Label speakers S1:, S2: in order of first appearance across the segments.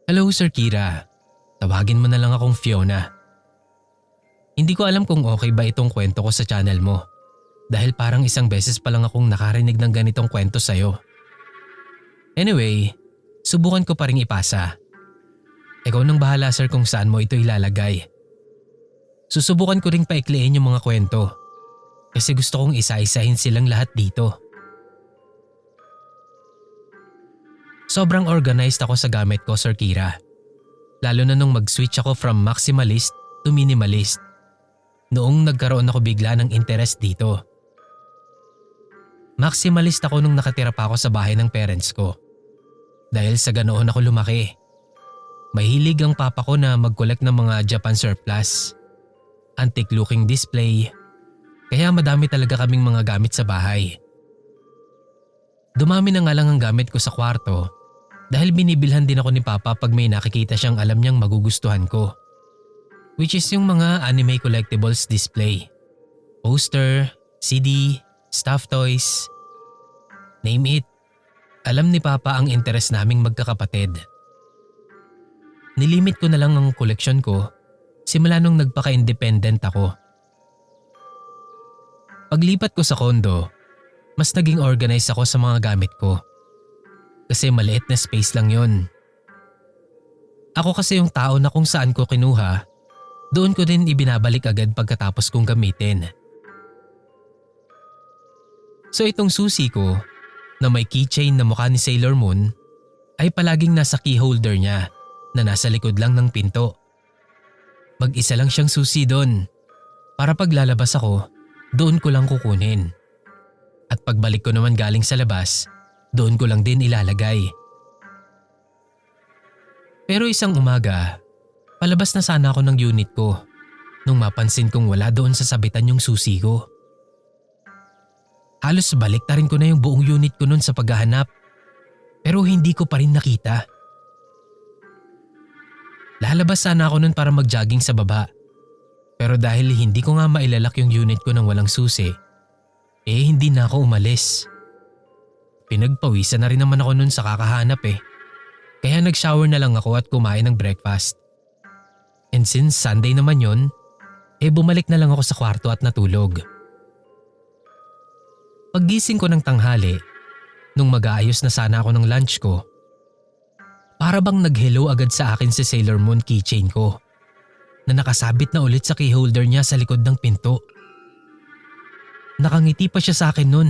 S1: Hello Sir Kira, tawagin mo na lang akong Fiona. Hindi ko alam kung okay ba itong kwento ko sa channel mo dahil parang isang beses pa lang akong nakarinig ng ganitong kwento sa'yo. Anyway, subukan ko pa ring ipasa. Ikaw nang bahala sir kung saan mo ito ilalagay. Susubukan ko ring paikliin yung mga kwento kasi gusto kong isa-isahin silang lahat dito. Sobrang organized ako sa gamit ko, Sir Kira. Lalo na nung mag-switch ako from maximalist to minimalist. Noong nagkaroon ako bigla ng interest dito. Maximalist ako nung nakatira pa ako sa bahay ng parents ko. Dahil sa ganoon ako lumaki. Mahilig ang papa ko na mag-collect ng mga Japan surplus. Antique looking display. Kaya madami talaga kaming mga gamit sa bahay. Dumami na nga lang ang gamit ko sa kwarto dahil binibilhan din ako ni Papa pag may nakikita siyang alam niyang magugustuhan ko. Which is yung mga anime collectibles display. Poster, CD, stuffed toys. Name it. Alam ni Papa ang interes naming magkakapatid. Nilimit ko na lang ang koleksyon ko simula nung nagpaka-independent ako. Paglipat ko sa kondo, mas naging organized ako sa mga gamit ko. Kasi maliit na space lang yon. Ako kasi yung tao na kung saan ko kinuha, doon ko din ibinabalik agad pagkatapos kong gamitin. So itong susi ko, na may keychain na mukha ni Sailor Moon, ay palaging nasa key holder niya na nasa likod lang ng pinto. Mag-isa lang siyang susi doon. Para paglalabas ako, doon ko lang kukunin. At pagbalik ko naman galing sa labas, doon ko lang din ilalagay. Pero isang umaga, palabas na sana ako ng unit ko nung mapansin kong wala doon sa sabitan yung susi ko. Halos baliktarin ko na yung buong unit ko noon sa paghahanap pero hindi ko pa rin nakita. Lalabas sana ako noon para mag-jogging sa baba pero dahil hindi ko nga mailalak yung unit ko nang walang susi, hindi na ako umalis. Pinagpawisan na rin naman ako nun sa kakahanap Kaya nag-shower na lang ako at kumain ng breakfast. And since Sunday naman yon, bumalik na lang ako sa kwarto at natulog. Paggising ko ng tanghali, nung mag-aayos na sana ako ng lunch ko, para bang nag-hello agad sa akin si Sailor Moon keychain ko na nakasabit na ulit sa keyholder niya sa likod ng pinto. Nakangiti pa siya sa akin nun.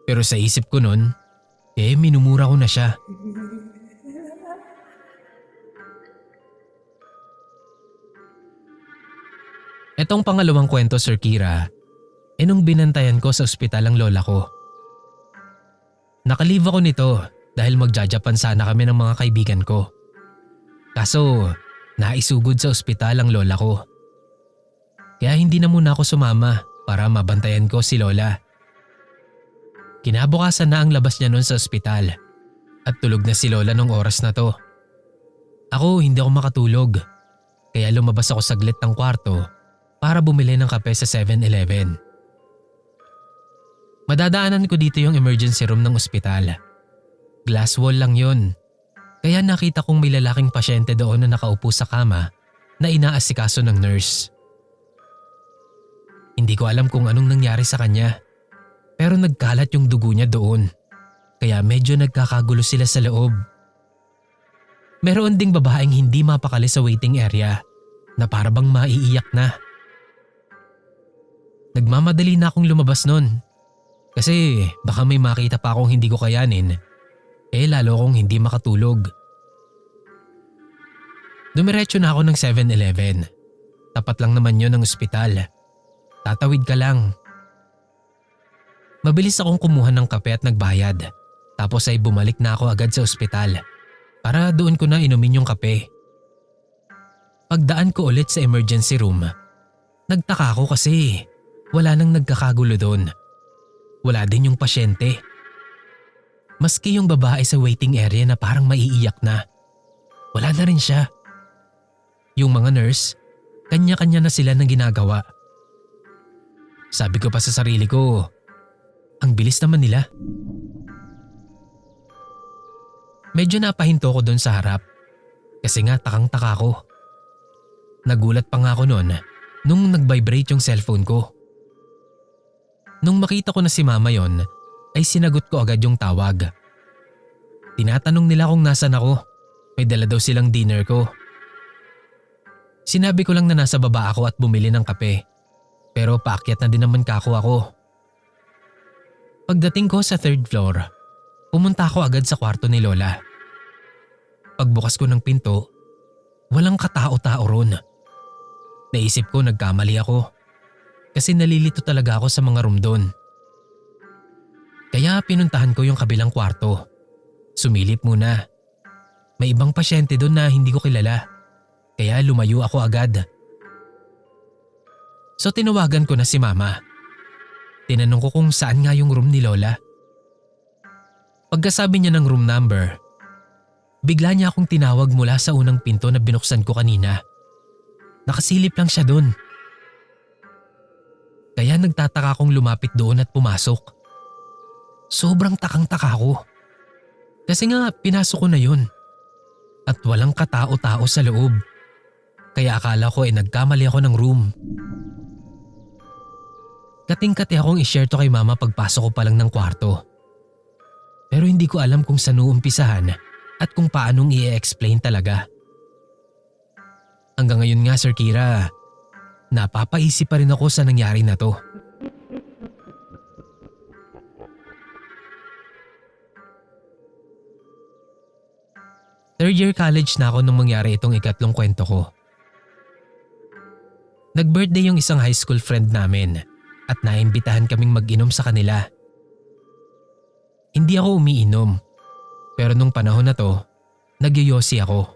S1: Pero sa isip ko nun, minumura ko na siya. Etong pangalawang kwento, Sir Kira, nung binantayan ko sa ospital ang lola ko. Nakalive ako nito dahil magja-Japan sana kami ng mga kaibigan ko. Kaso, naisugod sa ospital ang lola ko. Kaya hindi na muna ako sumama para mabantayan ko si lola. Kinabukasan na ang labas niya noon sa ospital at tulog na si lola nung oras na to. Ako hindi ako makatulog kaya lumabas ako saglit ng kwarto para bumili ng kape sa 7-Eleven. Madadaanan ko dito yung emergency room ng ospital. Glass wall lang yun. Kaya nakita kong may lalaking pasyente doon na nakaupo sa kama na inaasikaso ng nurse. Hindi ko alam kung anong nangyari sa kanya. Pero nagkalat yung dugo niya doon. Kaya medyo nagkakagulo sila sa loob. Meron ding babaeng hindi mapakali sa waiting area na para bang maiiyak na. Nagmamadali na akong lumabas nun. Kasi baka may makita pa akong hindi ko kayanin. Lalo akong hindi makatulog. Dumiretso na ako ng 7-Eleven. Tapat lang naman yun ng ospital. Tatawid ka lang. Mabilis akong kumuha ng kape at nagbayad. Tapos ay bumalik na ako agad sa ospital para doon ko na inumin yung kape. Pagdaan ko ulit sa emergency room, nagtaka ako kasi wala nang nagkakagulo doon. Wala din yung pasyente. Maski yung babae sa waiting area na parang maiiyak na, wala na rin siya. Yung mga nurse, kanya-kanya na sila ng ginagawa. Sabi ko pa sa sarili ko, ang bilis naman nila. Medyo napahinto ko doon sa harap kasi nga takang-taka ko. Nagulat pa nga ako noon nung nag-vibrate yung cellphone ko. Nung makita ko na si mama yon, ay sinagot ko agad yung tawag. Tinatanong nila kung nasan ako. May dala daw silang dinner ko. Sinabi ko lang na nasa baba ako at bumili ng kape. Pero paakyat na din naman kako ako. Pagdating ko sa third floor, pumunta ako agad sa kwarto ni Lola. Pagbukas ko ng pinto, walang katao-tao ron. Naisip ko nagkamali ako kasi nalilito talaga ako sa mga room doon. Kaya pinuntahan ko yung kabilang kwarto. Sumilip muna. May ibang pasyente doon na hindi ko kilala. Kaya lumayo ako agad. So tinawagan ko na si mama. Tinanong ko kung saan nga yung room ni Lola. Pagkasabi niya ng room number, bigla niya akong tinawag mula sa unang pinto na binuksan ko kanina. Nakasilip lang siya doon. Kaya nagtataka akong lumapit doon at pumasok. Sobrang takang-taka ko. Kasi nga pinasok ko na yun. At walang katao-tao sa loob. Kaya akala ko nagkamali ako ng room. Kating-kati akong i-share to kay mama pagpasok ko pa lang ng kwarto. Pero hindi ko alam kung saan uumpisahan at kung paanong i-explain talaga. Hanggang ngayon nga Sir Kira, napapaisip pa rin ako sa nangyari na to. Third year college na ako nung mangyari itong ikatlong kwento ko. Nag-birthday yung isang high school friend namin at naimbitahan kaming mag-inom sa kanila. Hindi ako umiinom, pero nung panahon na to, nagyoyosi ako.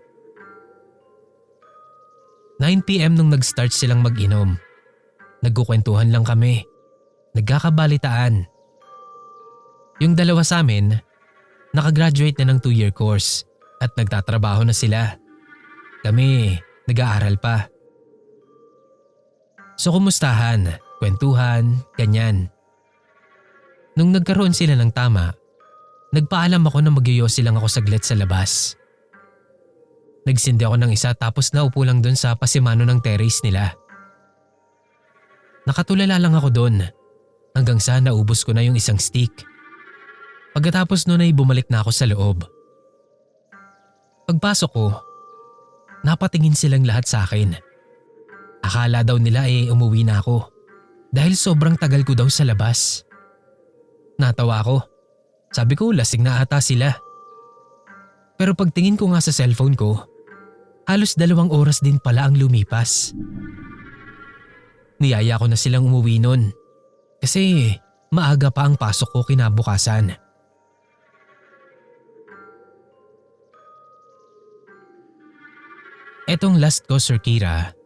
S1: 9 PM nung nag-start silang mag-inom. Nagkukwentuhan lang kami, nagkakabalitaan. Yung dalawa sa amin, nakagraduate na ng 2-year course at nagtatrabaho na sila. Kami, nag-aaral pa. So kumustahan, kwentuhan, ganyan. Nung nagkaroon sila ng tama, nagpaalam ako na magyoyosi lang ako saglit sa labas. Nagsindi ako ng isa tapos naupo lang doon sa pasimano ng terrace nila. Nakatulala lang ako doon hanggang sa naubos ko na yung isang stick. Pagkatapos noon ay bumalik na ako sa loob. Pagpasok ko, napatingin silang lahat sa akin. Akala daw nila umuwi na ako dahil sobrang tagal ko daw sa labas. Natawa ako. Sabi ko lasing na ata sila. Pero pagtingin ko nga sa cellphone ko, halos 2 oras din pala ang lumipas. Niyaya ko na silang umuwi nun kasi maaga pa ang pasok ko kinabukasan. Etong last ko Sir Kira,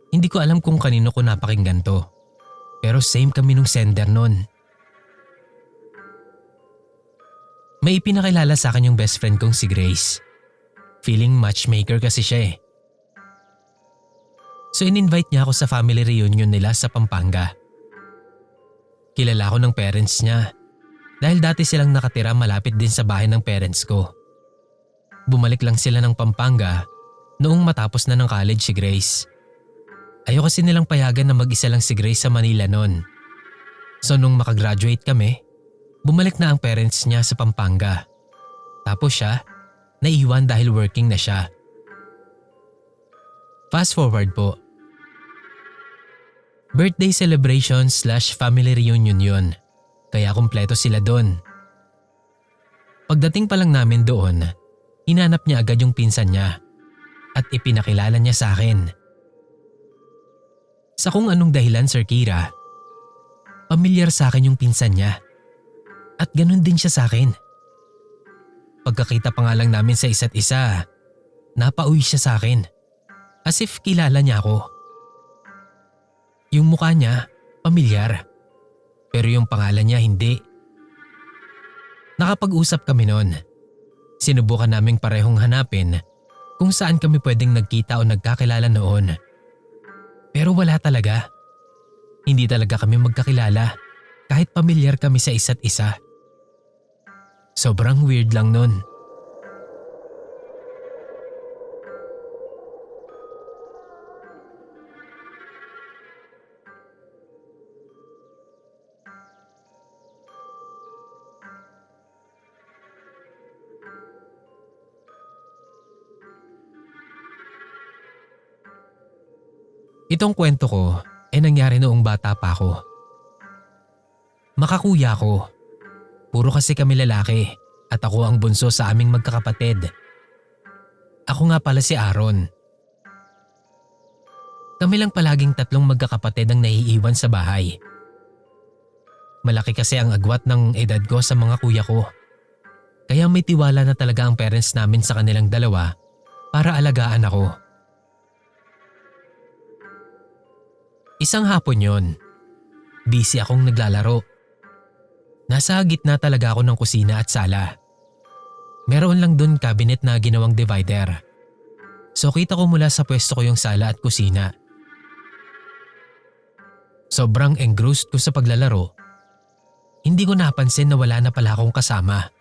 S1: hindi ko alam kung kanino ko napakinggan to. Pero same kami nung sender nun. May ipinakilala sa akin yung best friend kong si Grace. Feeling matchmaker kasi siya So in-invite niya ako sa family reunion nila sa Pampanga. Kilala ko ng parents niya dahil dati silang nakatira malapit din sa bahay ng parents ko. Bumalik lang sila ng Pampanga noong matapos na ng college si Grace. Ayaw kasi nilang payagan na mag-isa lang si Grace sa Manila noon. So nung makagraduate kami, bumalik na ang parents niya sa Pampanga. Tapos siya, naiwan dahil working na siya. Fast forward po. Birthday celebration / family reunion yun. Kaya kumpleto sila doon. Pagdating pa lang namin doon, hinanap niya agad yung pinsan niya at ipinakilala niya sa akin. Sa kung anong dahilan Sir Kira, pamilyar sa akin yung pinsan niya. At ganun din siya sa akin. Pagkakita pa nga lang namin sa isa't isa, napauwi siya sa akin. As if kilala niya ako. Yung mukha niya, pamilyar. Pero yung pangalan niya hindi. Nakapag-usap kami noon. Sinubukan naming parehong hanapin kung saan kami pwedeng nagkita o nagkakilala noon. Pero wala talaga. Hindi talaga kami magkakilala kahit pamilyar kami sa isa't isa. Sobrang weird lang nun. Itong kwento ko ay nangyari noong bata pa ako. Makakuya ko. Puro kasi kami lalaki at ako ang bunso sa aming magkakapatid. Ako nga pala si Aaron. Kami lang palaging tatlong magkakapatid ang naiiwan sa bahay. Malaki kasi ang agwat ng edad ko sa mga kuya ko. Kaya may tiwala na talaga ang parents namin sa kanilang dalawa para alagaan ako. Isang hapon yon. Busy akong naglalaro. Nasa gitna talaga ako ng kusina at sala. Meron lang dun cabinet na ginawang divider. So kita ko mula sa pwesto ko yung sala at kusina. Sobrang engrossed ko sa paglalaro. Hindi ko napansin na wala na pala akong kasama.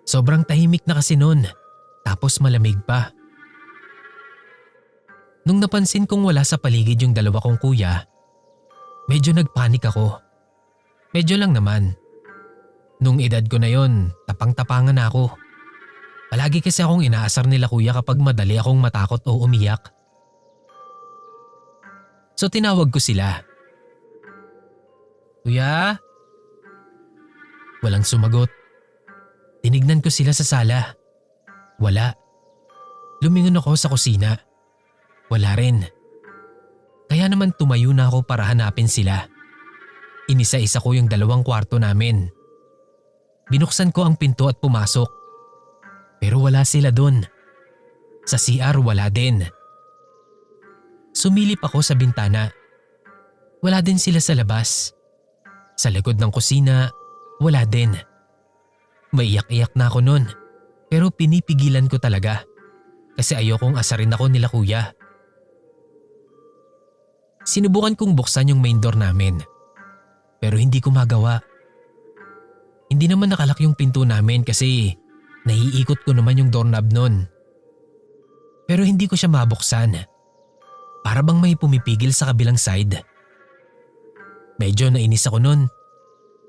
S1: Sobrang tahimik na kasi nun. Tapos malamig pa. Nung napansin kong wala sa paligid yung dalawa kong kuya, medyo nagpanik ako. Medyo lang naman. Nung edad ko na yon, tapang-tapangan na ako. Palagi kasi akong inaasar nila kuya kapag madali akong matakot o umiyak. So tinawag ko sila. Kuya? Walang sumagot. Tinignan ko sila sa sala. Wala. Lumingon ako sa kusina. Wala rin. Kaya naman tumayo na ako para hanapin sila. Inisa-isa ko yung dalawang kwarto namin. Binuksan ko ang pinto at pumasok. Pero wala sila dun. Sa CR wala din. Sumilip ako sa bintana. Wala din sila sa labas. Sa likod ng kusina, wala din. Maiyak-iyak na ako nun. Pero pinipigilan ko talaga. Kasi ayokong asarin ako nila kuya. Sinubukan kong buksan yung main door namin. Pero hindi ko magawa. Hindi naman nakalak yung pinto namin kasi naiikot ko naman yung doorknob nun. Pero hindi ko siya mabuksan. Para bang may pumipigil sa kabilang side. Medyo nainis ako nun.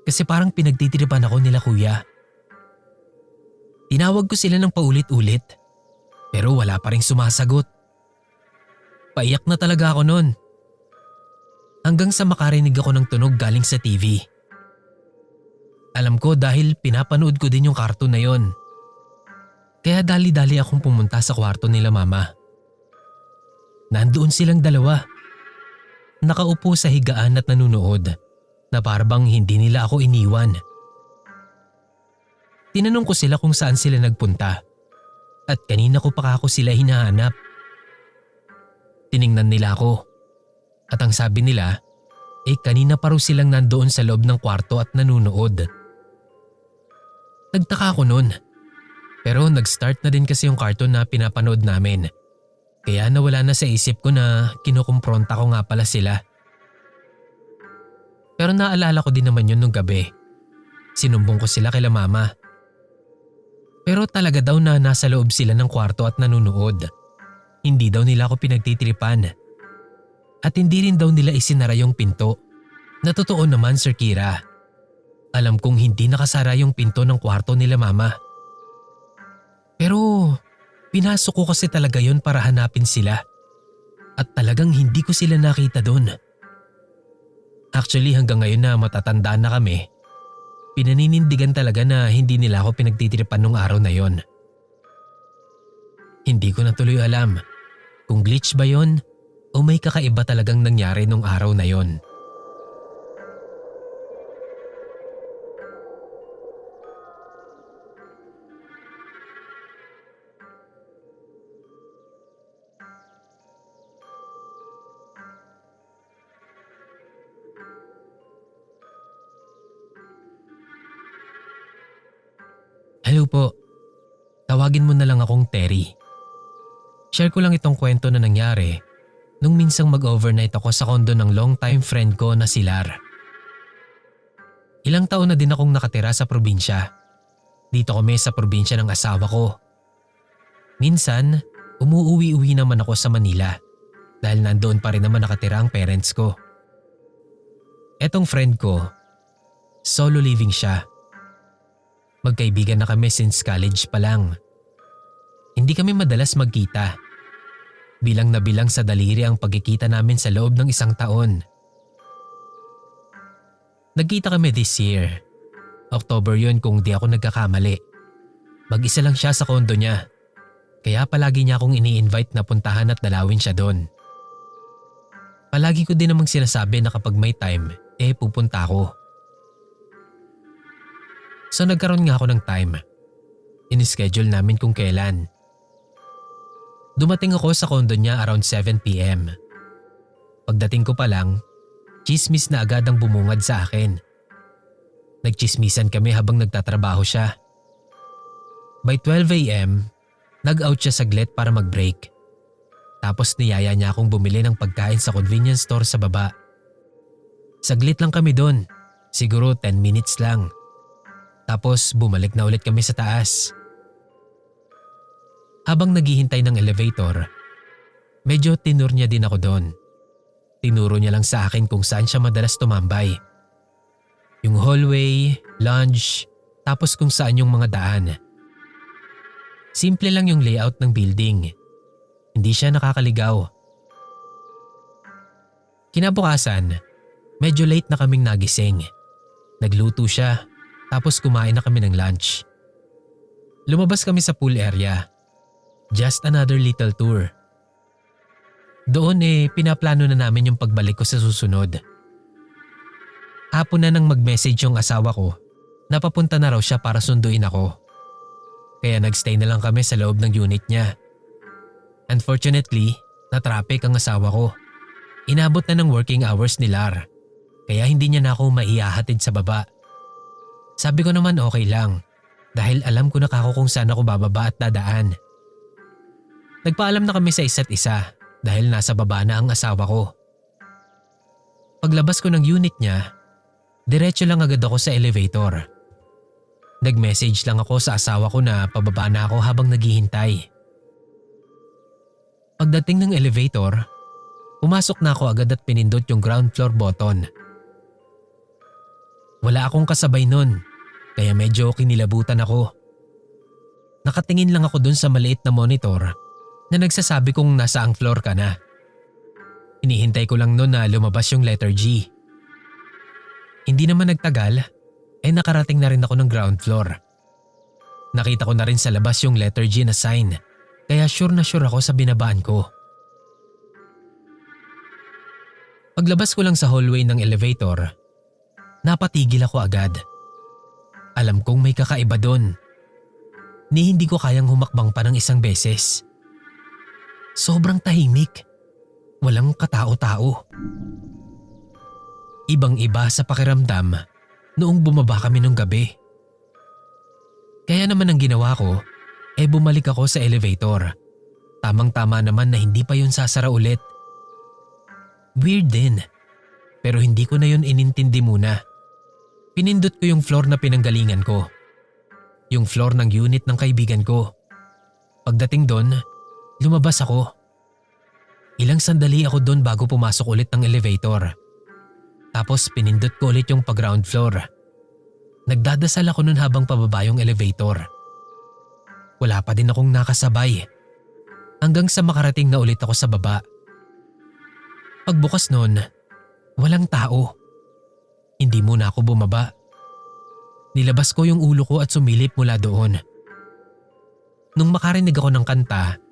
S1: Kasi parang pinagtitiripan ako nila kuya. Tinawag ko sila ng paulit-ulit. Pero wala pa ring sumasagot. Paiyak na talaga ako nun. Hanggang sa makarinig ako ng tunog galing sa TV. Alam ko dahil pinapanood ko din yung cartoon na yon. Kaya dali-dali akong pumunta sa kwarto nila mama. Nandoon silang dalawa. Nakaupo sa higaan at nanunood na parang hindi nila ako iniwan. Tinanong ko sila kung saan sila nagpunta at kanina ko pa ako sila hinahanap. Tiningnan nila ako. At ang sabi nila, kanina pa raw silang nandoon sa loob ng kwarto at nanunood. Nagtaka ako nun. Pero nag-start na din kasi yung cartoon na pinapanood namin. Kaya nawala na sa isip ko na kinukumpronta ko nga pala sila. Pero naalala ko din naman yun nung gabi. Sinumbong ko sila kila mama. Pero talaga daw na nasa loob sila ng kwarto at nanunood. Hindi daw nila ako pinagtitripan. At hindi rin daw nila isinara yung pinto. Na totoo naman, Sir Kira. Alam kong hindi nakasara yung pinto ng kwarto nila mama. Pero pinasok ko kasi talaga yon para hanapin sila. At talagang hindi ko sila nakita doon. Actually hanggang ngayon na matatandaan na kami, pinaninindigan talaga na hindi nila ako pinagtitripan nung araw na yon. Hindi ko na tuloy alam kung glitch ba yon o may kakaiba talagang nangyari nung araw na yon. Hello po. Tawagin mo na lang akong Terry. Share ko lang itong kwento na nangyari nung minsang mag-overnight ako sa kondo ng long-time friend ko na si Lar. Ilang taon na din akong nakatira sa probinsya. Dito kami sa probinsya ng asawa ko. Minsan, umuuwi-uwi naman ako sa Manila dahil nandoon pa rin naman nakatira ang parents ko. Etong friend ko, solo living siya. Magkaibigan na kami since college pa lang. Hindi kami madalas magkita. Bilang na bilang sa daliri ang pagkikita namin sa loob ng isang taon. Nagkita kami this year. October yun kung di ako nagkakamali. Mag-isa lang siya sa kondo niya. Kaya palagi niya akong ini-invite na puntahan at dalawin siya doon. Palagi ko din namang sinasabi na kapag may time, pupunta ako. So nagkaroon nga ako ng time. In-schedule namin kung kailan. Dumating ako sa kondo niya around 7 p.m. Pagdating ko pa lang, chismis na agad ang bumungad sa akin. Nagchismisan kami habang nagtatrabaho siya. By 12 a.m., nag-out siya saglit para mag-break. Tapos niyaya niya akong bumili ng pagkain sa convenience store sa baba. Saglit lang kami doon, siguro 10 minutes lang. Tapos bumalik na ulit kami sa taas. Habang naghihintay ng elevator, medyo tinur niya din ako doon. Tinuro niya lang sa akin kung saan siya madalas tumambay. Yung hallway, lounge, tapos kung saan yung mga daan. Simple lang yung layout ng building. Hindi siya nakakaligaw. Kinabukasan, medyo late na kaming nagising. Nagluto siya, tapos kumain na kami ng lunch. Lumabas kami sa pool area. Just another little tour. Doon pinaplano na namin yung pagbalik ko sa susunod. Hapon na nang mag-message yung asawa ko na papunta na raw siya para sunduin ako. Kaya nagstay na lang kami sa loob ng unit niya. Unfortunately, na-traffic ang asawa ko. Inabot na ng working hours ni Lar, kaya hindi niya na ako maihahatid sa baba. Sabi ko naman okay lang dahil alam ko na kako kung saan ako bababa at dadaan. Nagpaalam na kami sa isa't isa dahil nasa baba na ang asawa ko. Paglabas ko ng unit niya, diretso lang agad ako sa elevator. Nag-message lang ako sa asawa ko na pababa na ako habang naghihintay. Pagdating ng elevator, pumasok na ako agad at pinindot yung ground floor button. Wala akong kasabay nun, kaya medyo kinilabutan ako. Nakatingin lang ako dun sa maliit na monitor na nagsasabi kong nasaang floor ka na. Hinihintay ko lang nun na lumabas yung letter G. Hindi naman nagtagal, nakarating na rin ako ng ground floor. Nakita ko na rin sa labas yung letter G na sign, kaya sure na sure ako sa binabaan ko. Paglabas ko lang sa hallway ng elevator, napatigil ako agad. Alam kong may kakaiba doon. Ni hindi ko kayang humakbang pa ng isang beses. Sobrang tahimik. Walang katao-tao. Ibang-iba sa pakiramdam noong bumaba kami nung gabi. Kaya naman ang ginawa ko, bumalik ako sa elevator. Tamang-tama naman na hindi pa yun sasara ulit. Weird din, pero hindi ko na yun inintindi muna. Pinindot ko yung floor na pinanggalingan ko. Yung floor ng unit ng kaibigan ko. Pagdating doon, lumabas ako. Ilang sandali ako doon bago pumasok ulit ng elevator. Tapos pinindot ko ulit yung pag-ground floor. Nagdadasal ako nun habang pababa yung elevator. Wala pa din akong nakasabay. Hanggang sa makarating na ulit ako sa baba. Pagbukas nun, walang tao. Hindi muna ako bumaba. Nilabas ko yung ulo ko at sumilip mula doon. Nung makarinig ako ng kanta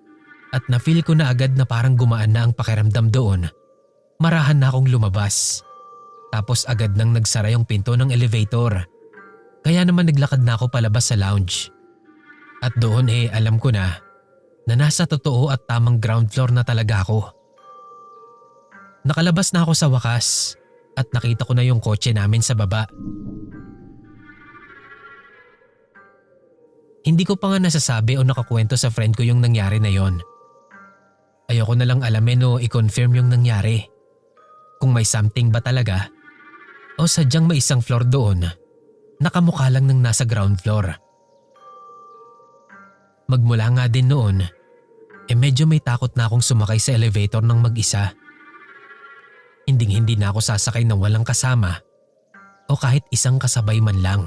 S1: at na-feel ko na agad na parang gumaan na ang pakiramdam doon, marahan na akong lumabas. Tapos agad nang nagsara yung pinto ng elevator. Kaya naman naglakad na ako palabas sa lounge. At doon alam ko na nasa totoo at tamang ground floor na talaga ako. Nakalabas na ako sa wakas at nakita ko na yung kotse namin sa baba. Hindi ko pa nga nasasabi o nakakwento sa friend ko yung nangyari na yon. ayoko na lang alamin o i-confirm yung nangyari. Kung may something ba talaga o sadyang may isang floor doon, nakamukha lang ng nasa ground floor. Magmula nga din noon, medyo may takot na akong sumakay sa elevator ng mag-isa. Hinding-hindi na ako sasakay ng walang kasama o kahit isang kasabay man lang.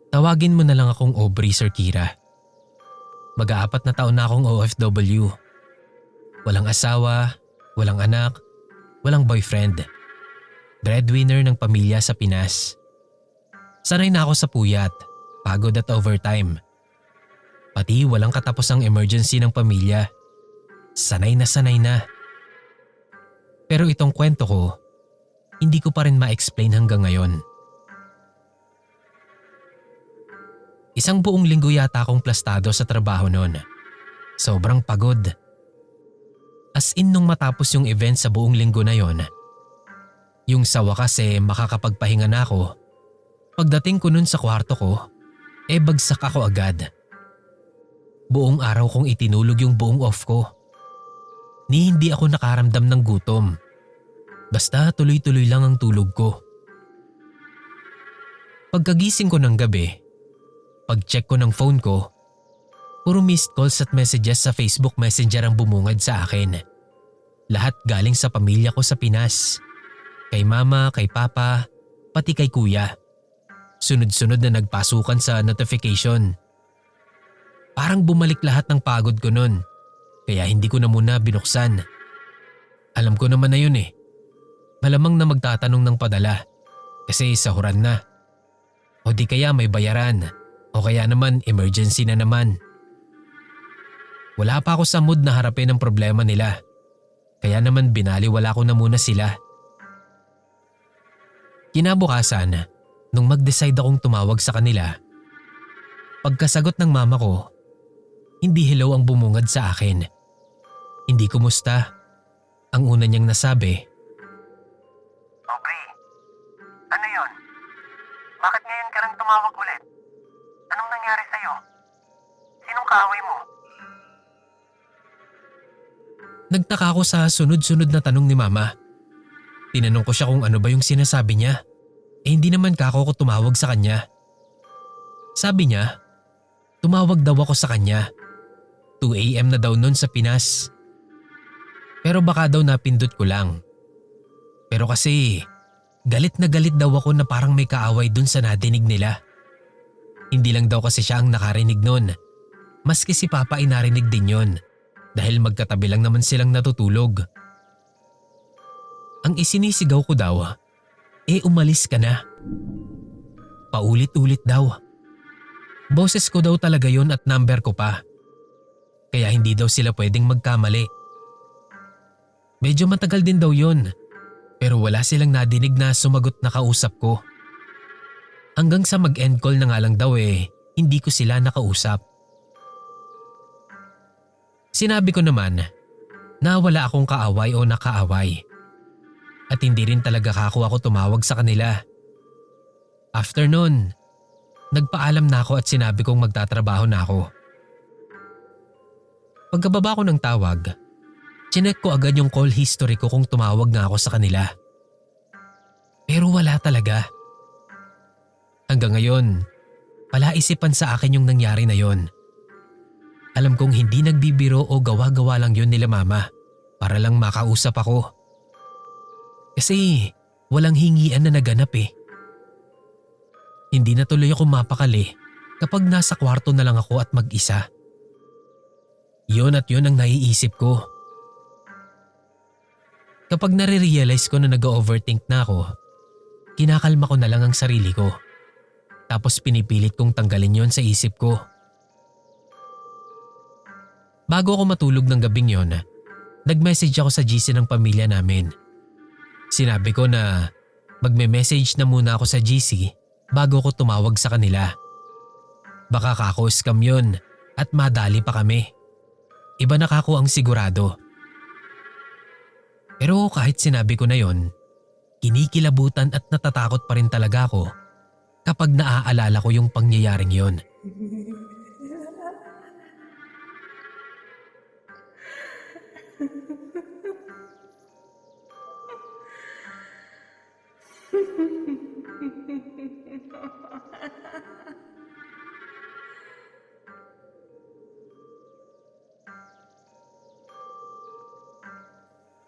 S1: Tawagin mo na lang akong Aubrey, Sir Kira. Mag-aapat na taon na akong OFW. Walang asawa, walang anak, walang boyfriend. Breadwinner ng pamilya sa Pinas. Sanay na ako sa puyat, pagod at overtime. Pati walang katapusang emergency ng pamilya. Sanay na. Pero itong kwento ko, hindi ko pa rin ma-explain hanggang ngayon. Isang buong linggo yata akong plastado sa trabaho noon. Sobrang pagod. As in nung matapos yung event sa buong linggo na yon, yung sa wakas makakapagpahinga na ako, pagdating ko nun sa kwarto ko, bagsak ako agad. Buong araw kong itinulog yung buong off ko. Ni hindi ako nakaramdam ng gutom. Basta tuloy-tuloy lang ang tulog ko. Pagkagising ko ng gabi, pag-check ko ng phone ko, puro missed calls at messages sa Facebook Messenger ang bumungad sa akin. Lahat galing sa pamilya ko sa Pinas. Kay mama, kay papa, pati kay kuya. Sunod-sunod na nagpasukan sa notification. Parang bumalik lahat ng pagod ko nun, kaya hindi ko na muna binuksan. Alam ko naman na yun Malamang na magtatanong ng padala kasi sahuran na. O di kaya may bayaran. O kaya naman emergency na naman. Wala pa ako sa mood na harapin ang problema nila. Kaya naman binaliwala ko na muna sila. Kinabukasan, nung mag-decide akong tumawag sa kanila, pagkasagot ng mama ko, hindi hello ang bumungad sa akin. Hindi kumusta. Ang una niyang nasabi,
S2: Aubrey, ano yun? Bakit ngayon ka lang tumawag ulit? Anong nangyari sa'yo? Sinong kaaway mo?
S1: Nagtaka ako sa sunod-sunod na tanong ni mama. Tinanong ko siya kung ano ba yung sinasabi niya. Hindi naman kako ko tumawag sa kanya. Sabi niya, tumawag daw ako sa kanya. 2 AM na daw nun sa Pinas. Pero baka daw napindot ko lang. Pero kasi galit na galit daw ako na parang may kaaway dun sa nadinig nila. Hindi lang daw kasi siya ang nakarinig nun. Maski si Papa ay narinig din yon dahil magkatabi lang naman silang natutulog. Ang isinisigaw ko daw, umalis ka na. Paulit-ulit daw. Boses ko daw talaga yon at number ko pa. Kaya hindi daw sila pwedeng magkamali. Medyo matagal din daw yon, pero wala silang nadinig na sumagot na kausap ko. Hanggang sa mag-end call na nga lang daw hindi ko sila nakausap. Sinabi ko naman na wala akong kaaway o nakaaway. At hindi rin talaga ako tumawag sa kanila. After nun, nagpaalam na ako at sinabi kong magtatrabaho na ako. Pagkababa ko ng tawag, chinek ko agad yung call history ko kung tumawag nga ako sa kanila. Pero wala talaga. Hanggang ngayon, palaisipan sa akin yung nangyari na yon. Alam kong hindi nagbibiro o gawa-gawa lang yun nila mama para lang makausap ako. Kasi walang hingian na naganap Hindi na tuloy ako mapakali kapag nasa kwarto na lang ako at mag-isa. Yun at yun ang naiisip ko. Kapag nare-realize ko na nag-overthink na ako, kinakalma ko na lang ang sarili ko. Tapos pinipilit kong tanggalin yon sa isip ko. Bago ako matulog ng gabing yon, nag-message ako sa GC ng pamilya namin. Sinabi ko na magme-message na muna ako sa GC bago ko tumawag sa kanila. Baka kako-scam yun at madali pa kami. Iba na kako ang sigurado. Pero kahit sinabi ko na yon, kinikilabutan at natatakot pa rin talaga ako kapag naaalala ko yung pangyayaring yon.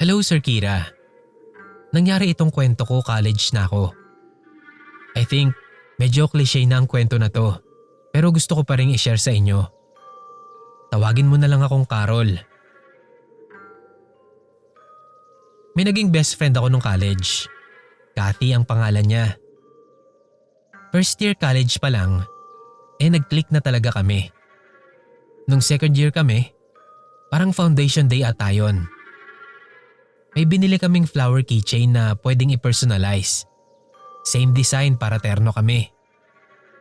S1: Hello Sir Kira. Nangyari itong kwento ko college na ako. I think medyo cliche na ang kwento na to, pero gusto ko pa rin i-share sa inyo. Tawagin mo na lang akong Carol. May naging best friend ako nung college. Cathy ang pangalan niya. First year college pa lang, nag-click na talaga kami. Nung second year kami, parang foundation day ata yun. May binili kaming flower keychain na pwedeng i-personalize. Same design para terno kami.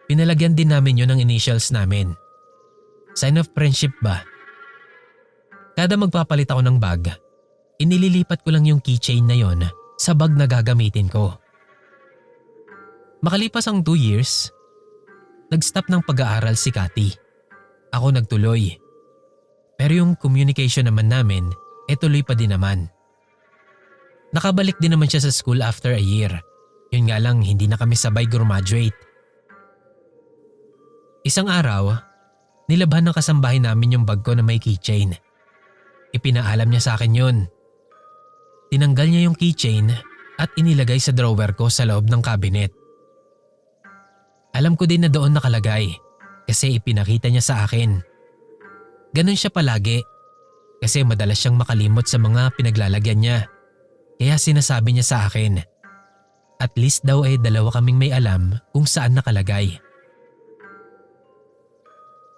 S1: Pinalagyan din namin yun ng initials namin. Sign of friendship ba? Kada magpapalit ako ng bag, inililipat ko lang yung keychain na yon sa bag na gagamitin ko. Makalipas ang 2 years, nag-stop ng pag-aaral si Cathy. Ako nagtuloy. Pero yung communication naman namin, tuloy pa din naman. Nakabalik din naman siya sa school after a year. Yun nga lang hindi na kami sabay graduate. Isang araw, nilabhan ng kasambahay namin yung bag ko na may keychain. Ipinaalam niya sa akin yun. Tinanggal niya yung keychain at inilagay sa drawer ko sa loob ng cabinet. Alam ko din na doon nakalagay kasi ipinakita niya sa akin. Ganun siya palagi kasi madalas siyang makalimot sa mga pinaglalagyan niya. Kaya sinasabi niya sa akin. At least daw dalawa kaming may alam kung saan nakalagay.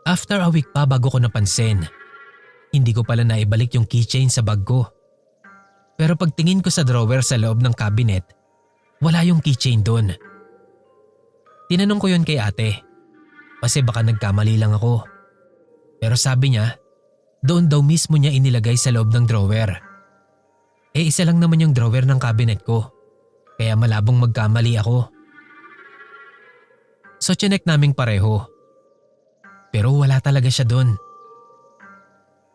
S1: After a week pa bago ko napansin, hindi ko pala naibalik yung keychain sa bag ko. Pero pagtingin ko sa drawer sa loob ng cabinet, wala yung keychain doon. Tinanong ko yun kay ate, kasi baka nagkamali lang ako. Pero sabi niya, doon daw mismo niya inilagay sa loob ng drawer. Isa lang naman yung drawer ng cabinet ko, kaya malabong magkamali ako. So chinek naming pareho. Pero wala talaga siya doon.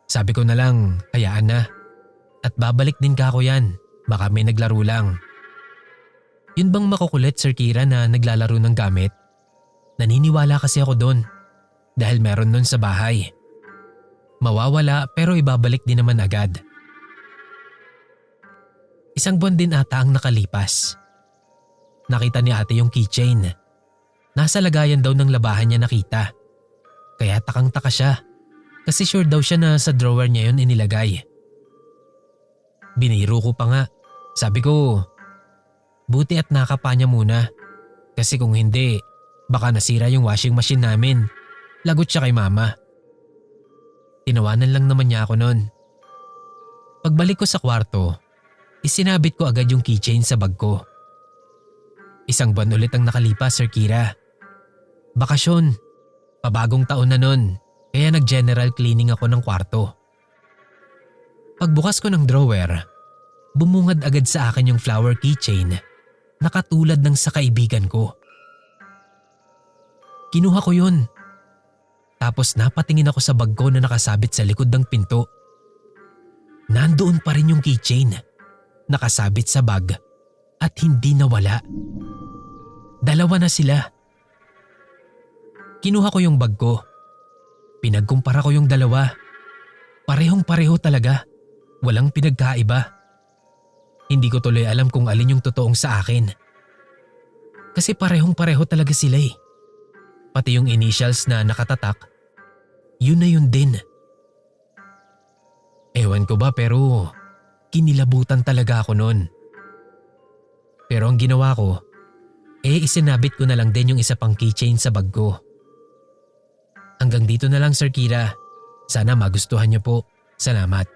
S1: Sabi ko na lang, hayaan na. At babalik din ka ako yan, baka may naglaro lang. Yun bang makukulit Sir Kira na naglalaro ng gamit? Naniniwala kasi ako doon, dahil meron nun sa bahay. Mawawala pero ibabalik din naman agad. Isang buwan din ata ang nakalipas. Nakita ni ate yung keychain. Nasa lagayan daw ng labahan niya nakita. Kaya takang-taka siya. Kasi sure daw siya na sa drawer niya yun inilagay. Biniro ko pa nga. Sabi ko, buti at nakapa niya muna. Kasi kung hindi, baka nasira yung washing machine namin. Lagot siya kay mama. Tinawanan lang naman niya ako nun. Pagbalik ko sa kwarto, isinabit ko agad yung keychain sa bag ko. Isang buwan ulit ang nakalipas, Sir Kira. Bakasyon. Pabagong taon na nun, kaya nag-general cleaning ako ng kwarto. Pagbukas ko ng drawer, bumungad agad sa akin yung flower keychain na katulad ng sa kaibigan ko. Kinuha ko yun. Tapos napatingin ako sa bag ko na nakasabit sa likod ng pinto. Nandoon pa rin yung keychain. Nakasabit sa bag at hindi nawala. Dalawa na sila. Kinuha ko yung bag ko. Pinagkumpara ko yung dalawa. Parehong-pareho talaga. Walang pinagkaiba. Hindi ko tuloy alam kung alin yung totoong sa akin. Kasi parehong-pareho talaga sila eh. Pati yung initials na nakatatak, yun na yun din. Ewan ko ba pero kinilabutan talaga ako noon. Pero ang ginawa ko, isinabit ko na lang din yung isa pang keychain sa bag ko. Hanggang dito na lang Sir Kira. Sana magustuhan niyo po. Salamat.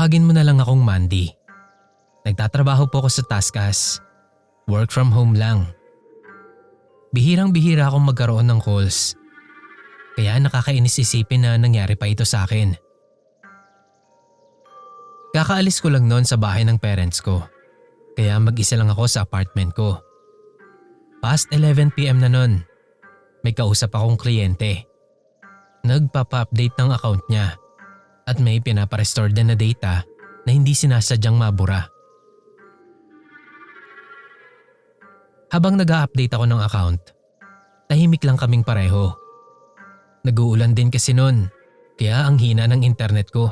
S1: Tawagin mo na lang akong Mandy. Nagtatrabaho po ako sa Taskas. Work from home lang. Bihirang-bihira akong magkaroon ng calls. Kaya nakakainis isipin na nangyari pa ito sa akin. Kakaalis ko lang noon sa bahay ng parents ko. Kaya mag-isa lang ako sa apartment ko. Past 11 PM na noon. May kausap akong kliyente. Nagpapa-update ng account niya at may pinapa-restore din na data na hindi sinasadyang mabura. Habang nag-a-update ako ng account, tahimik lang kaming pareho. Nag-uulan din kasi noon, kaya ang hina ng internet ko.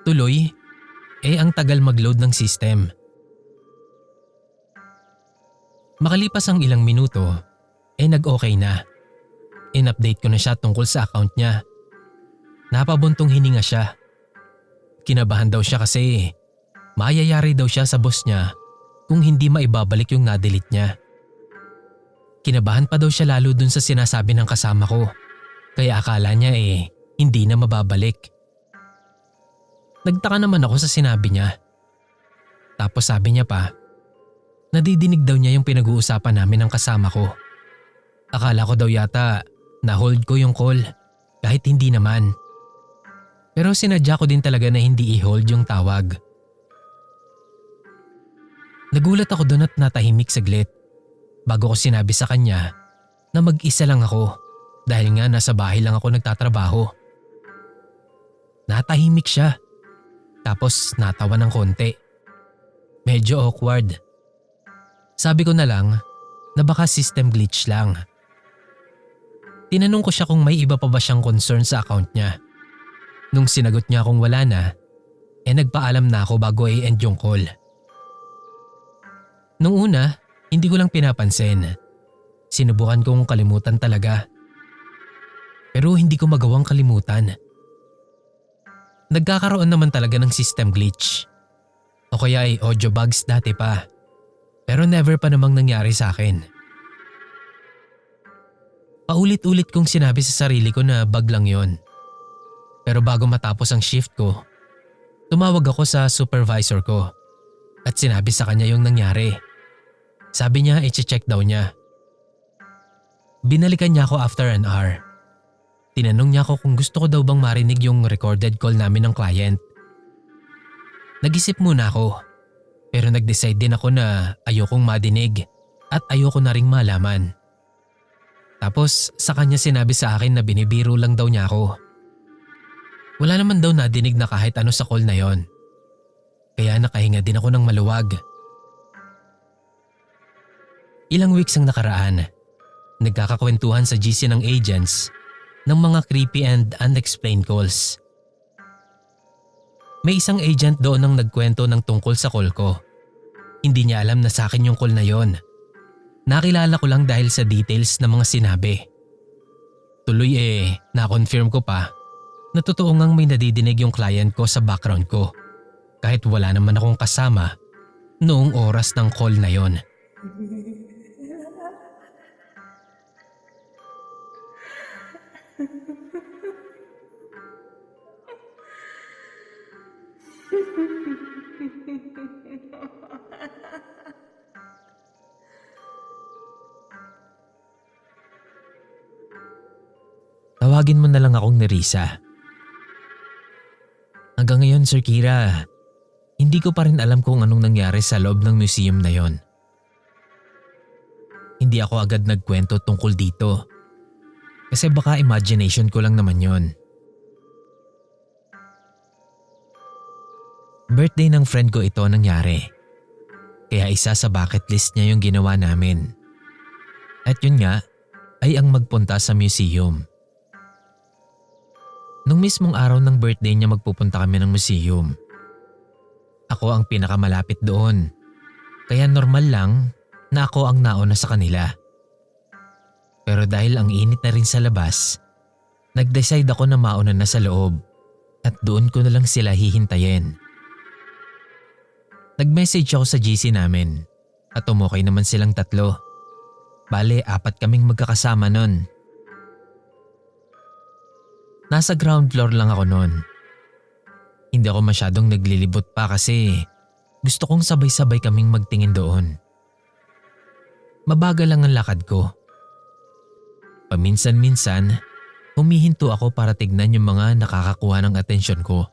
S1: Tuloy, ang tagal mag-load ng system. Makalipas ang ilang minuto, nag-okay na. In-update ko na siya tungkol sa account niya. Napabuntong hininga siya. Kinabahan daw siya kasi mayayari daw siya sa boss niya kung hindi maibabalik yung na-delete niya. Kinabahan pa daw siya lalo dun sa sinasabi ng kasama ko. Kaya akala niya hindi na mababalik. Nagtaka naman ako sa sinabi niya. Tapos sabi niya pa, nadidinig daw niya yung pinag-uusapan namin ng kasama ko. Akala ko daw yata na-hold ko yung call kahit hindi naman. Pero sinadya ko din talaga na hindi i-hold yung tawag. Nagulat ako doon at natahimik saglit bago ko sinabi sa kanya na mag-isa lang ako dahil nga nasa bahay lang ako nagtatrabaho. Natahimik siya. Tapos natawa ng konti. Medyo awkward. Sabi ko na lang na baka system glitch lang. Tinanong ko siya kung may iba pa ba siyang concern sa account niya. Nung sinagot niya kung wala na, nagpaalam na ako bago i-end yung call. Nung una, hindi ko lang pinapansin. Sinubukan kong kalimutan talaga. Pero hindi ko magawang kalimutan. Nagkakaroon naman talaga ng system glitch. O kaya audio bugs dati pa. Pero never pa namang nangyari sa akin. Paulit-ulit kong sinabi sa sarili ko na bug lang yon. Pero bago matapos ang shift ko, tumawag ako sa supervisor ko at sinabi sa kanya yung nangyari. Sabi niya i-check daw niya. Binalikan niya ako after an hour. Tinanong niya ako kung gusto ko daw bang marinig yung recorded call namin ng client. Nag-isip muna ako, pero nag-decide din ako na ayokong madinig at ayoko na ring malaman. Tapos sa kanya sinabi sa akin na binibiro lang daw niya ako. Wala naman daw nadinig na kahit ano sa call na yon. Kaya nakahinga din ako ng maluwag. Ilang weeks ang nakaraan. Nagkakakwentuhan sa GC ng agents ng mga creepy and unexplained calls. May isang agent doon ang nagkwento ng tungkol sa call ko. Hindi niya alam na sa akin yung call na yon. Nakilala ko lang dahil sa details na mga sinabi. Tuloy na-confirm ko pa na totoo ngang may nadidinig yung client ko sa background ko. Kahit wala naman akong kasama noong oras ng call na yon. Tawagin mo na lang akong Nerissa. Hanggang ngayon, Sir Kira, hindi ko pa rin alam kung anong nangyari sa loob ng museum na yon. Hindi ako agad nagkwento tungkol dito. Kasi baka imagination ko lang naman yon. Birthday ng friend ko ito nangyari. Kaya isa sa bucket list niya yung ginawa namin. At yun nga ay ang magpunta sa museum. Nung mismong araw ng birthday niya magpupunta kami ng museum. Ako ang pinakamalapit doon. Kaya normal lang na ako ang nauna sa kanila. Pero dahil ang init na rin sa labas, nag-decide ako na mauna na sa loob at doon ko na lang sila hihintayin. Nag-message ako sa GC namin at umukay naman silang 3. Bale, 4 kaming magkakasama nun. Nasa ground floor lang ako noon. Hindi ako masyadong naglilibot pa kasi gusto kong sabay-sabay kaming magtingin doon. Mabagal lang ang lakad ko. Paminsan-minsan, humihinto ako para tignan yung mga nakakakuha ng atensyon ko.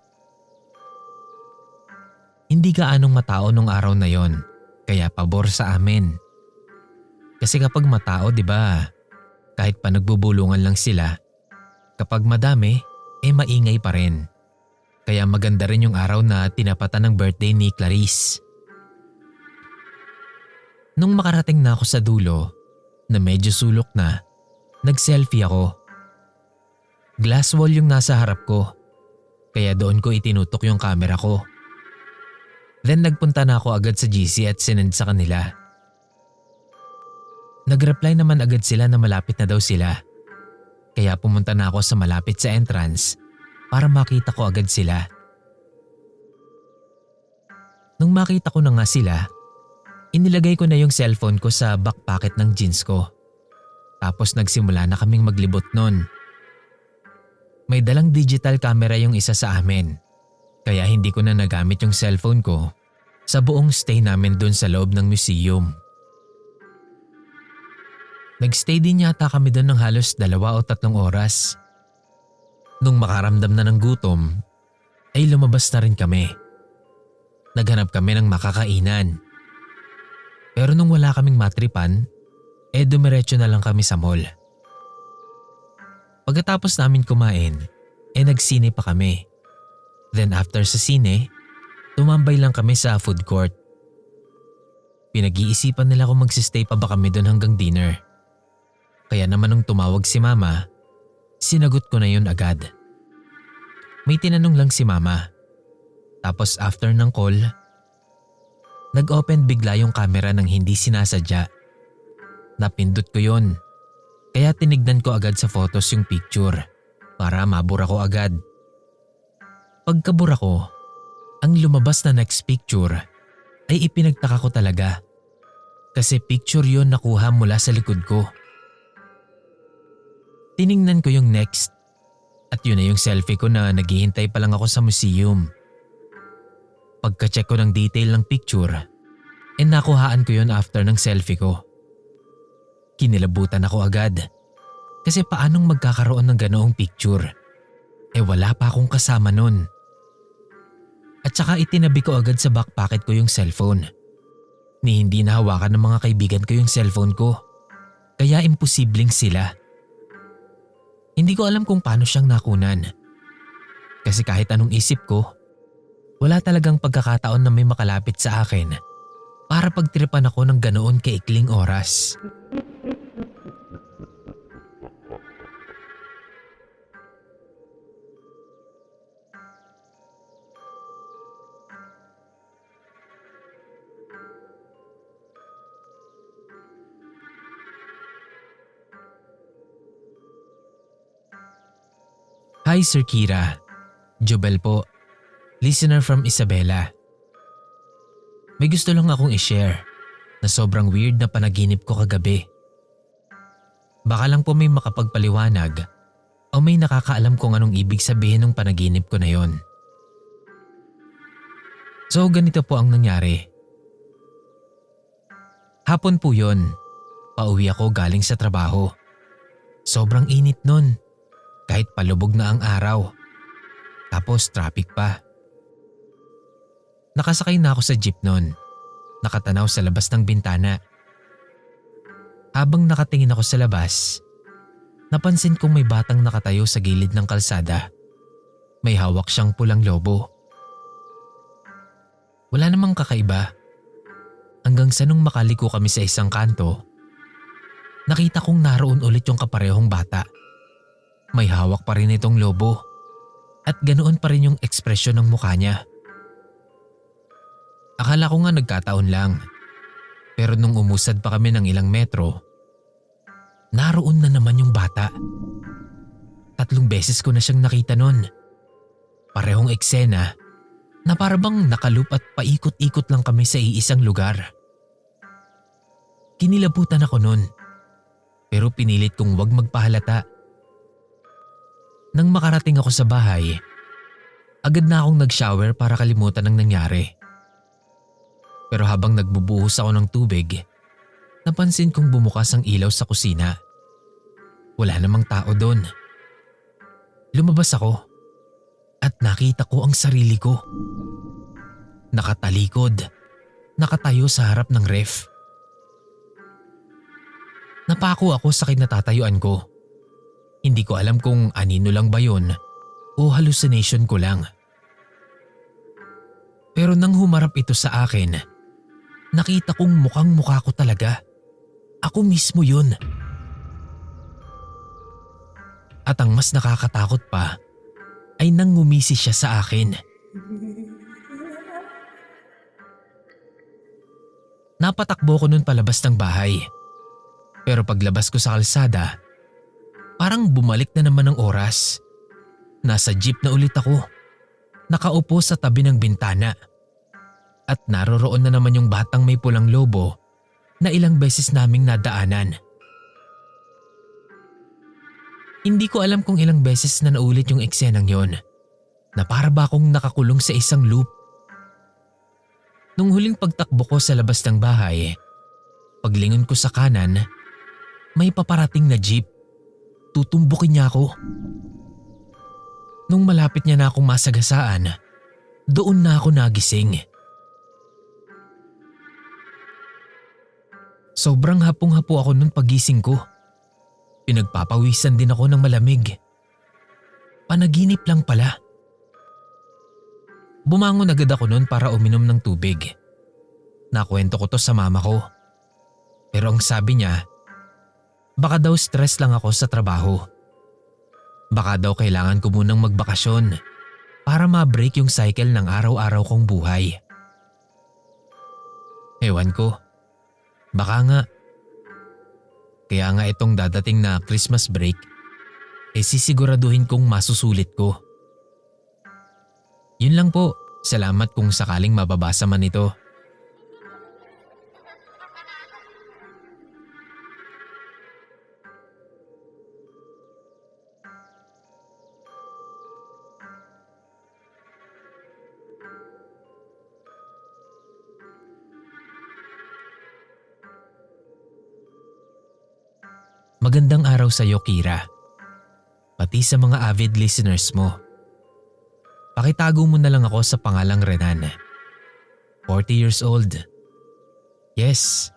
S1: Hindi gaanong matao nung araw na yon, kaya pabor sa amin. Kasi kapag matao, di ba, kahit pa nagbubulungan lang sila, kapag madami, maingay pa rin. Kaya maganda rin yung araw na tinapatan ng birthday ni Clarice. Nung makarating na ako sa dulo, na medyo sulok na, nag-selfie ako. Glass wall yung nasa harap ko, kaya doon ko itinutok yung camera ko. Then nagpunta na ako agad sa GC at sinend sa kanila. Nag-reply naman agad sila na malapit na daw sila. Kaya pumunta na ako sa malapit sa entrance para makita ko agad sila. Nung makita ko na nga sila, inilagay ko na yung cellphone ko sa back pocket ng jeans ko. Tapos nagsimula na kaming maglibot nun. May dalang digital camera yung isa sa amin, kaya hindi ko na nagamit yung cellphone ko sa buong stay namin dun sa loob ng museum. Nagstay din yata kami dun ng halos 2 o 3 oras. Nung makaramdam na ng gutom, ay lumabas na rin kami. Naghanap kami ng makakainan. Pero nung wala kaming matripan, dumiretso na lang kami sa mall. Pagkatapos namin kumain, nagsine pa kami. Then after sa sine, tumambay lang kami sa food court. Pinag-iisipan nila kung magsistay pa ba kami doon hanggang dinner. Kaya naman nung tumawag si mama, sinagot ko na yun agad. May tinanong lang si mama. Tapos after ng call, nag-open bigla yung camera nang hindi sinasadya. Napindot ko yun. Kaya tinignan ko agad sa photos yung picture para mabura ko agad. Pagkabura ko, ang lumabas na next picture ay ipinagtaka ko talaga. Kasi picture yun nakuha mula sa likod ko. Tiningnan ko yung next at yun na yung selfie ko na naghihintay pa lang ako sa museum. Pagka-check ko ng detail ng picture, nakuhaan ko yun after ng selfie ko. Kinilabutan ako agad kasi paanong magkakaroon ng ganoong picture? Wala pa akong kasama nun. At saka itinabi ko agad sa back pocket ko yung cellphone. Ni hindi nahawakan ng mga kaibigan ko yung cellphone ko. Kaya imposibleng sila. Hindi ko alam kung paano siyang nakunan. Kasi kahit anong isip ko, wala talagang pagkakataon na may makalapit sa akin para pagtripan ako ng ganoon kaikling oras. Hi Sir Kira, Jobel po, listener from Isabela. May gusto lang akong i-share na sobrang weird na panaginip ko kagabi. Baka lang po may makapagpaliwanag o may nakakaalam kung anong ibig sabihin ng panaginip ko na yon. So ganito po ang nangyari. Hapon po yon, pauwi ako galing sa trabaho. Sobrang init nun. Kahit palubog na ang araw. Tapos traffic pa. Nakasakay na ako sa jeep noon. Nakatanaw sa labas ng bintana. Habang nakatingin ako sa labas, napansin kong may batang nakatayo sa gilid ng kalsada. May hawak siyang pulang lobo. Wala namang kakaiba. Hanggang sa nung makaliko kami sa isang kanto, nakita kong naroon ulit yung kaparehong bata. May hawak pa rin itong lobo at ganoon pa rin yung ekspresyon ng mukha niya. Akala ko nga nagkataon lang, pero nung umusad pa kami ng ilang metro, naroon na naman yung bata. 3 beses ko na siyang nakita nun. Parehong eksena na parabang nakaloop at paikot-ikot lang kami sa iisang lugar. Kinilabutan ako nun, pero pinilit kong wag magpahalata. Nang makarating ako sa bahay, Agad na akong nag-shower para kalimutan ang nangyari. Pero habang nagbubuhos ako ng tubig, napansin kong bumukas ang ilaw sa kusina. Wala namang tao doon. Lumabas ako at nakita ko ang sarili ko. Nakatalikod, nakatayo sa harap ng ref. Napako ako sa kinatatayuan ko. Hindi ko alam kung anino lang ba yun o hallucination ko lang. Pero nang humarap ito sa akin, nakita kong mukhang mukha ko talaga. Ako mismo yun. At ang mas nakakatakot pa ay nang ngumisi siya sa akin. Napatakbo ko nun palabas ng bahay. Pero paglabas ko sa kalsada, parang bumalik na naman ang oras. Nasa jeep na ulit ako. Nakaupo sa tabi ng bintana. At naroroon na naman yung batang may pulang lobo na ilang beses naming nadaanan. Hindi ko alam kung ilang beses na naulit yung eksenang yon, na para ba akong nakakulong sa isang loop. Nung huling pagtakbo ko sa labas ng bahay, paglingon ko sa kanan, may paparating na jeep. Tutumbukin niya ako. Nung malapit niya na akong masagasaan, doon na ako nagising. Sobrang hapong-hapo ako nung pagising ko. Pinagpapawisan din ako ng malamig. Panaginip lang pala. Bumangon agad ako noon para uminom ng tubig. Nakwento ko to sa mama ko. Pero ang sabi niya, baka daw stress lang ako sa trabaho. Baka daw kailangan ko munang magbakasyon para ma-break yung cycle ng araw-araw kong buhay. Ewan ko. Baka nga. Kaya nga itong dadating na Christmas break, sisiguraduhin kong masusulit ko. Yun lang po. Salamat kung sakaling mababasa man ito. Magandang araw sa iyo, Kira. Pati sa mga avid listeners mo. Pakitago mo na lang ako sa pangalang Renan. 40 years old. Yes,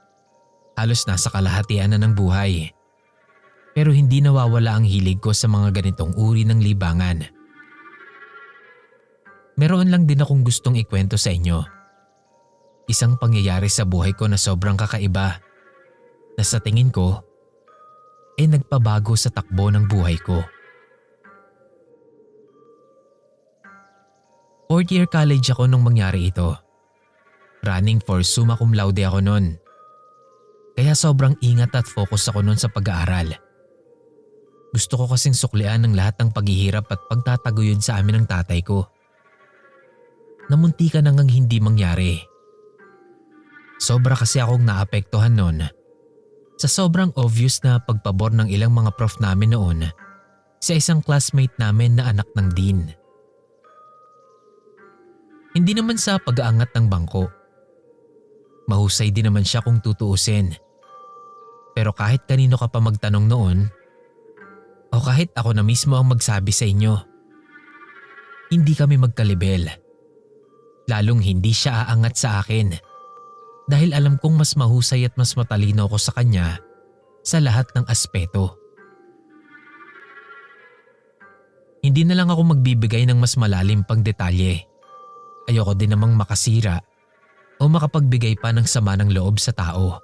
S1: halos nasa kalahatian na ng buhay. Pero hindi nawawala ang hilig ko sa mga ganitong uri ng libangan. Meron lang din akong gustong ikwento sa inyo. Isang pangyayari sa buhay ko na sobrang kakaiba, na sa tingin ko, nagpabago sa takbo ng buhay ko. Fourth year college ako nung mangyari ito. Running for summa cum laude ako nun. Kaya sobrang ingat at focus ako nun sa pag-aaral. Gusto ko kasing suklian ng lahat ng paghihirap at pagtataguyod sa amin ng tatay ko. Namunti ka nang hindi mangyari. Sobra kasi akong naapektuhan nun sa sobrang obvious na pagpabor ng ilang mga prof namin noon sa isang classmate namin na anak ng dean. Hindi naman sa pag-aangat ng bangko. Mahusay din naman siya kung tutuusin. Pero kahit kanino ka pa magtanong noon, o kahit ako na mismo ang magsabi sa inyo, hindi kami magkalibel. Lalong hindi siya aangat sa akin. Dahil alam kong mas mahusay at mas matalino ako sa kanya sa lahat ng aspeto. Hindi na lang ako magbibigay ng mas malalim pang detalye. Ayoko din namang makasira o makapagbigay pa ng sama ng loob sa tao.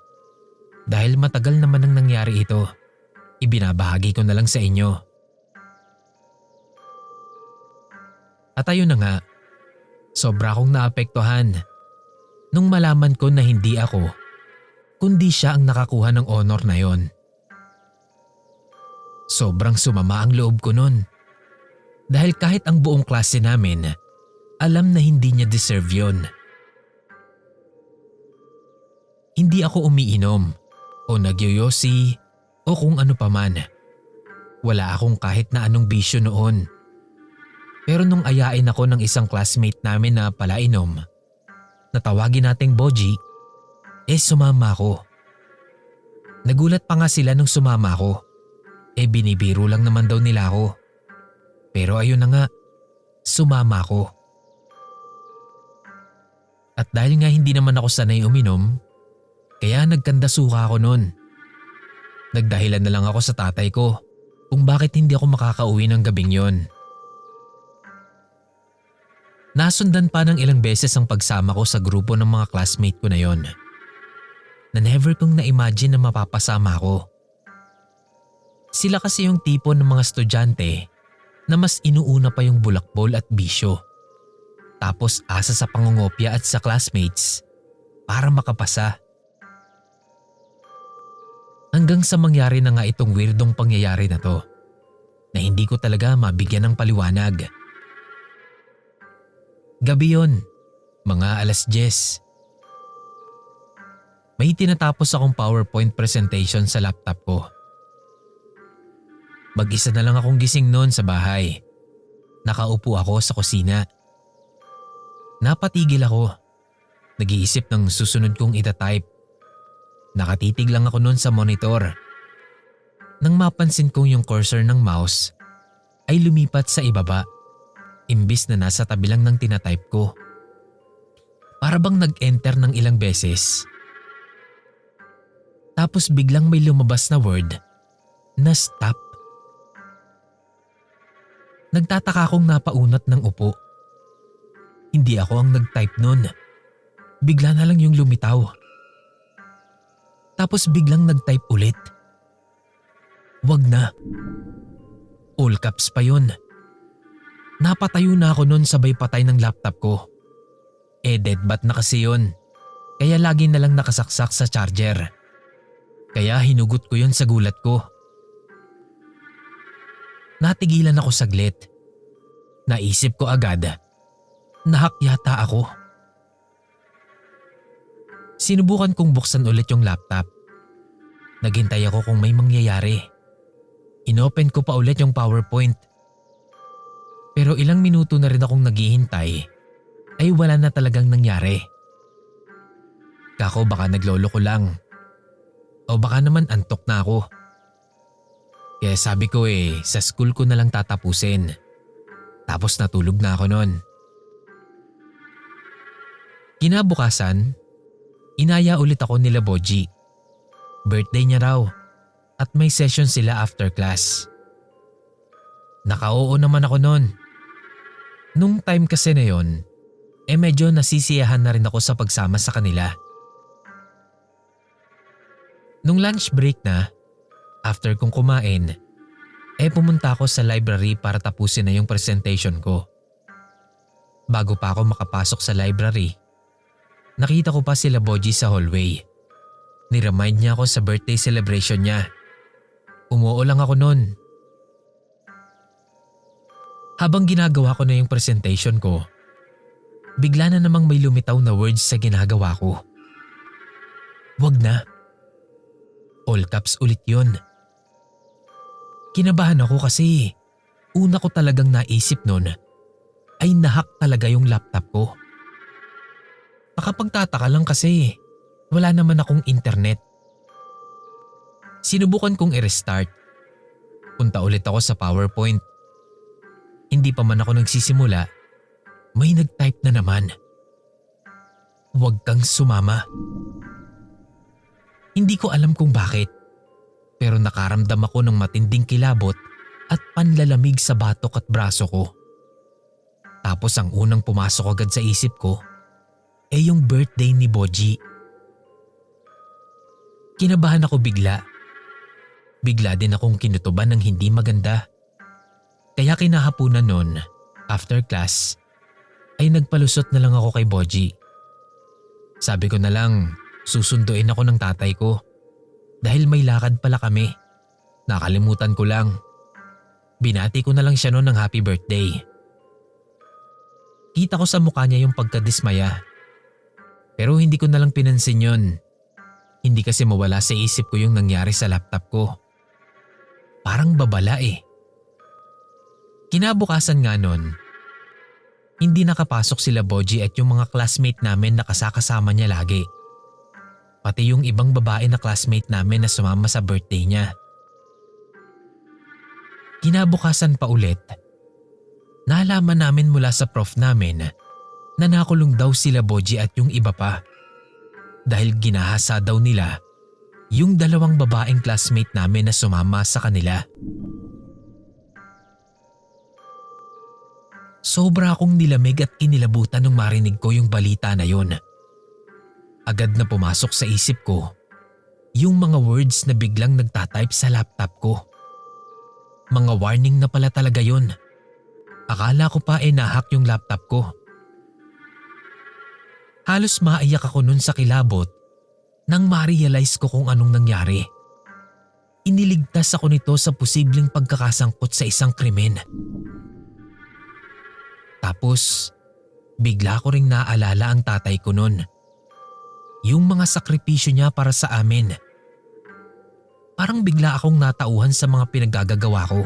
S1: Dahil matagal naman nang nangyari ito, ibinabahagi ko na lang sa inyo. At ayun na nga, sobra akong naapektuhan nung malaman ko na hindi ako, kundi siya ang nakakuha ng honor na yon. Sobrang sumama ang loob ko nun. Dahil kahit ang buong klase namin, alam na hindi niya deserve yon. Hindi ako umiinom o nagyoyosi o kung ano paman. Wala akong kahit na anong bisyo noon. Pero nung ayain ako ng isang classmate namin na palainom, natawagin nating Boji, sumama ako. Nagulat pa nga sila nung sumama ako. Binibiro lang naman daw nila ako. Pero ayun na nga, sumama ako. At dahil nga hindi naman ako sanay uminom, kaya nagkandasuka ako noon. Nagdahilan na lang ako sa tatay ko kung bakit hindi ako makakauwi ng gabing yon. Nasundan pa ng ilang beses ang pagsama ko sa grupo ng mga classmate ko na yon, na never kong na-imagine na mapapasama ko. Sila kasi yung tipo ng mga estudyante na mas inuuna pa yung bulakbol at bisyo. Tapos asa sa pangungopya at sa classmates para makapasa. Hanggang sa mangyari na nga itong weirdong pangyayari na to, na hindi ko talaga mabigyan ng paliwanag. Gabi yon, mga 10:00. May tinatapos akong PowerPoint presentation sa laptop ko. Mag-isa na lang akong gising noon sa bahay. Nakaupo ako sa kusina. Napatigil ako. Nag-iisip ng susunod kong itatype. Nakatitig lang ako noon sa monitor. Nang mapansin kong yung cursor ng mouse ay lumipat sa ibaba, imbis na nasa tabi lang ng tinatype ko. Para bang nag-enter ng ilang beses. Tapos biglang may lumabas na word na stop. Nagtataka akong napaunat ng upo. Hindi ako ang nag-type nun. Bigla na lang yung lumitaw. Tapos biglang nag-type ulit. Wag na. All caps pa yun. Napatayo na ako nun sabay patay ng laptop ko. Deadbat na kasi yun. Kaya lagi na lang nakasaksak sa charger. Kaya hinugot ko yun sa gulat ko. Natigilan ako saglit. Naisip ko agad, nahack yata ako. Sinubukan kong buksan ulit yung laptop. Naghintay ako kung may mangyayari. Inopen ko pa ulit yung PowerPoint. Pero ilang minuto na rin akong naghihintay ay wala na talagang nangyari. Kako baka naglolo ko lang. O baka naman antok na ako. Kaya sabi ko sa school ko na lang tatapusin. Tapos natulog na ako noon. Kinabukasan, inaya ulit ako nila Boji. Birthday niya raw at may session sila after class. Naka-oo naman ako noon. Nung time kasi na yon, medyo nasisiyahan na rin ako sa pagsama sa kanila. Nung lunch break na, after kong kumain, pumunta ako sa library para tapusin na yung presentation ko. Bago pa ako makapasok sa library, nakita ko pa sila Boji sa hallway. Niremind niya ako sa birthday celebration niya. Umuo lang ako noon. Habang ginagawa ko na yung presentation ko, bigla na namang may lumitaw na words sa ginagawa ko. Wag na. All caps ulit yun. Kinabahan ako kasi una ko talagang naisip nun ay nahack talaga yung laptop ko. Nakapagtataka lang kasi wala naman akong internet. Sinubukan kong i-restart. Punta ulit ako sa PowerPoint. Hindi pa man ako nagsisimula, may nag-type na naman. Huwag kang sumama. Hindi ko alam kung bakit, pero nakaramdam ako ng matinding kilabot at panlalamig sa batok at braso ko. Tapos ang unang pumasok agad sa isip ko yung birthday ni Boji. Kinabahan ako bigla. Bigla din akong kinutuban ng hindi maganda. Kaya kinahapunan nun, after class, ay nagpalusot na lang ako kay Boji. Sabi ko na lang, susunduin ako ng tatay ko. Dahil may lakad pala kami. Nakalimutan ko lang. Binati ko na lang siya noon ng happy birthday. Kita ko sa mukha niya yung pagkadismaya. Pero hindi ko na lang pinansin yun. Hindi kasi mawala sa isip ko yung nangyari sa laptop ko. Parang babala. Kinabukasan nga nun, Hindi nakapasok sila Boji at yung mga classmate namin na kasakasama niya lagi. Pati yung ibang babae na classmate namin na sumama sa birthday niya. Kinabukasan pa ulit, nalaman namin mula sa prof namin na nakulong daw sila Boji at yung iba pa. Dahil ginahasa daw nila yung dalawang babaeng classmate namin na sumama sa kanila. Sobra akong nilamig at kinilabutan nung marinig ko yung balita na yun. Agad na pumasok sa isip ko yung mga words na biglang nagtatype sa laptop ko. Mga warning na pala talaga yun. Akala ko pa nahak yung laptop ko. Halos maiyak ako nun sa kilabot nang ma-realize ko kung anong nangyari. Iniligtas ako nito sa posibleng pagkakasangkot sa isang krimen. Tapos, bigla ko ring naalala ang tatay ko nun. Yung mga sakripisyo niya para sa amin. Parang bigla akong natauhan sa mga pinaggagawa ko.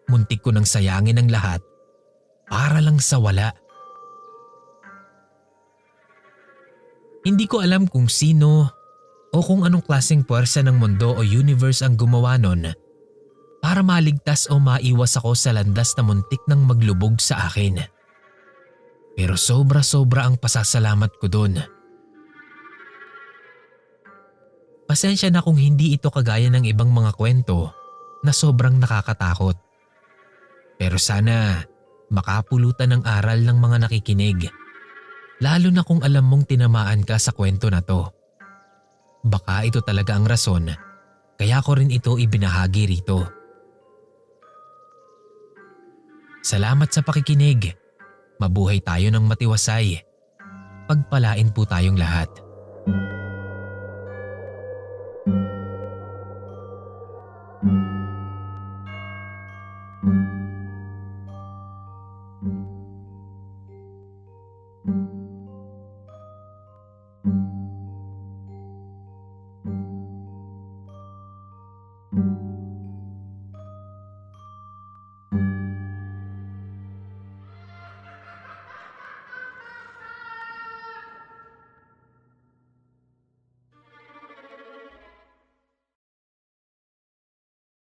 S1: Muntik ko nang sayangin ang lahat para lang sa wala. Hindi ko alam kung sino o kung anong klaseng puwersa ng mundo o universe ang gumawa nun para maligtas o maiwas ako sa landas na muntik nang maglubog sa akin. Pero sobra-sobra ang pasasalamat ko dun. Pasensya na kung hindi ito kagaya ng ibang mga kwento na sobrang nakakatakot. Pero sana makapulutan ng aral ng mga nakikinig. Lalo na kung alam mong tinamaan ka sa kwento na to. Baka ito talaga ang rason kaya ko rin ito ibinahagi rito. Salamat sa pakikinig. Mabuhay tayo ng matiwasay. Pagpalain po tayong lahat.